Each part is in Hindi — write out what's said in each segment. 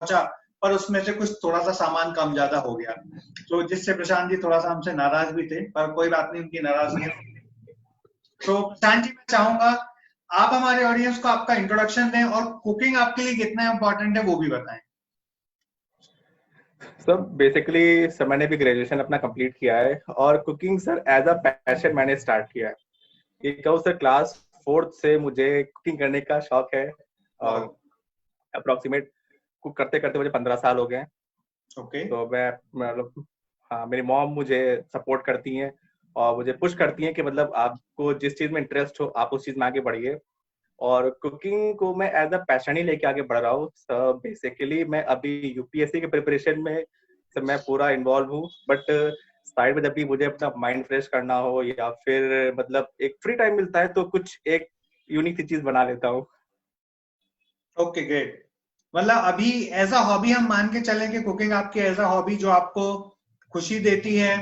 पहुंचा, पर उसमें से कुछ थोड़ा सा सामान कम ज्यादा हो गया, तो जिससे प्रशांत जी थोड़ा सा हमसे नाराज भी थे, पर कोई बात नहीं, उनकी नाराजगी। तो प्रशांत जी, मैं चाहूंगा आप हमारे ऑडियंस को आपका इंट्रोडक्शन दें और कुकिंग आपके लिए कितना इंपॉर्टेंट है वो भी बताएं। सर बेसिकली सर मैंने भी ग्रेजुएशन अपना कंप्लीट किया है और cooking sir as a passion मैंने स्टार्ट किया है। ये कहूँ सर क्लास 4th से मुझे कुकिंग करने का शौक है और अप्रोक्सीमेट कुक करते करते मुझे 15 साल हो गए हैं। ओके। तो मैं मतलब हाँ, मेरी मॉम मुझे सपोर्ट करती हैं और मुझे पुश करती हैं कि मतलब आपको जिस चीज में इंटरेस्ट हो आप उस चीज में आगे बढ़िए। और कुकिंग को मैं एज अ पैशन ही लेके आगे बढ़ रहा हूँ। बेसिकली मैं अभी यूपीएससी के प्रिपरेशन में सब मैं पूरा इन्वॉल्व हूँ, बट साइड में जब भी मुझे अपना माइंड फ्रेश करना हो या फिर मतलब एक फ्री टाइम मिलता है तो कुछ एक यूनिक सी चीज बना लेता हूँ। Okay, great. मतलब अभी एज अ हॉबी हम मान के चलें कि कुकिंग आपकी एज अ हॉबी जो आपको खुशी देती है,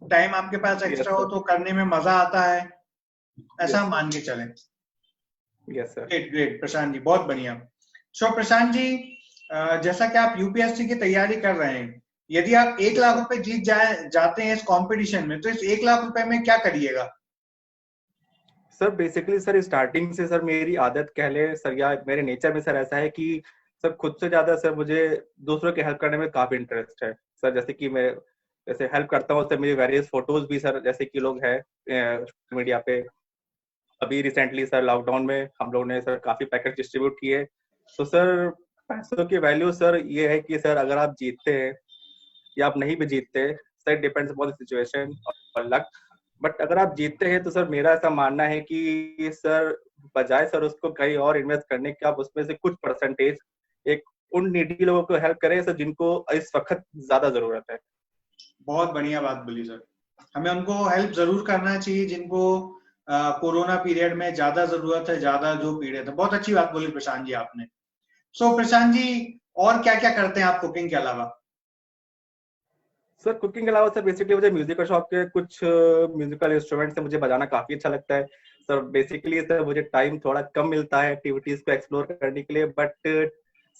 टाइम आपके पास यस एक्स्ट्रा हो सर। तो करने में मजा आता है, ऐसा यस हम सर। मान के चलें। Yes sir. Great great Prashant ji, बहुत बढ़िया। सो प्रशांत जी, जैसा कि आप यूपीएससी की तैयारी कर रहे हैं, यदि आप 1 लाख सर रुपए जीत जाते हैं इस कंपटीशन में, तो इस 1 लाख रुपए में क्या करिएगा? सर बेसिकली सर स्टार्टिंग से सर मेरी आदत कह ले सर या मेरे नेचर में सर ऐसा है कि सर खुद से ज्यादा सर मुझे दूसरों की हेल्प करने में काफी इंटरेस्ट है सर। जैसे कि मैं जैसे हेल्प करता हूँ सर, मेरी वेरियस फोटोज भी सर जैसे कि लोग हैं मीडिया पे। अभी रिसेंटली सर लॉकडाउन में हम लोग ने सर काफी पैकेट डिस्ट्रीब्यूट किए। तो सर पैसों की वैल्यू सर ये है कि सर अगर आप जीतते हैं या आप नहीं भी जीतते, sir depends upon the situation और लक। बट अगर आप जीतते हैं तो सर मेरा ऐसा मानना है कि सर बजाय सर उसको कहीं और इन्वेस्ट करने के, आप उसमें से कुछ परसेंटेज एक उन नीडी लोगों को हेल्प करें सर जिनको इस वक्त ज्यादा जरूरत है। बहुत बढ़िया बात बोली सर। हमें उनको हेल्प जरूर करना चाहिए जिनको कोरोना पीरियड में ज्यादा जरूरत है, ज्यादा जो पीड़ित है। बहुत अच्छी बात बोली प्रशांत जी आपने। सो प्रशांत जी, और क्या क्या करते हैं आप कुकिंग के अलावा? सर कुकिंग के अलावा सर बेसिकली मुझे म्यूजिक का शौक है। कुछ म्यूजिकल इंस्ट्रूमेंट से मुझे बजाना काफी अच्छा लगता है। सर बेसिकली सर मुझे टाइम थोड़ा कम मिलता है एक्टिविटीज को एक्सप्लोर करने के लिए, बट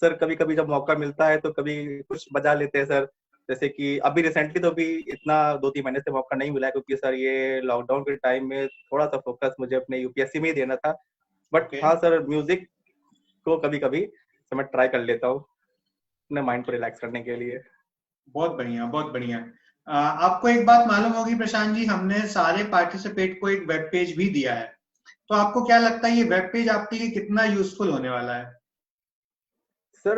सर कभी कभी जब मौका मिलता है तो कभी कुछ बजा लेते हैं सर। जैसे कि अभी रिसेंटली तो अभी इतना 2-3 महीने से मौका नहीं मिला है क्योंकि सर ये लॉकडाउन के टाइम में थोड़ा सा फोकस मुझे अपने यूपीएससी में ही देना था। But okay. हाँ सर, म्यूजिक को कभी कभी मैं ट्राई कर लेता हूँ अपने माइंड को रिलैक्स करने के लिए। बहुत बढ़िया, बहुत बढ़िया। आपको एक बात मालूम होगी प्रशांत जी, हमने सारे पार्टिसिपेट को एक वेब पेज भी दिया है, तो आपको क्या लगता है ये वेब पेज आपके लिए कितना यूजफुल होने वाला है? Sir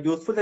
useful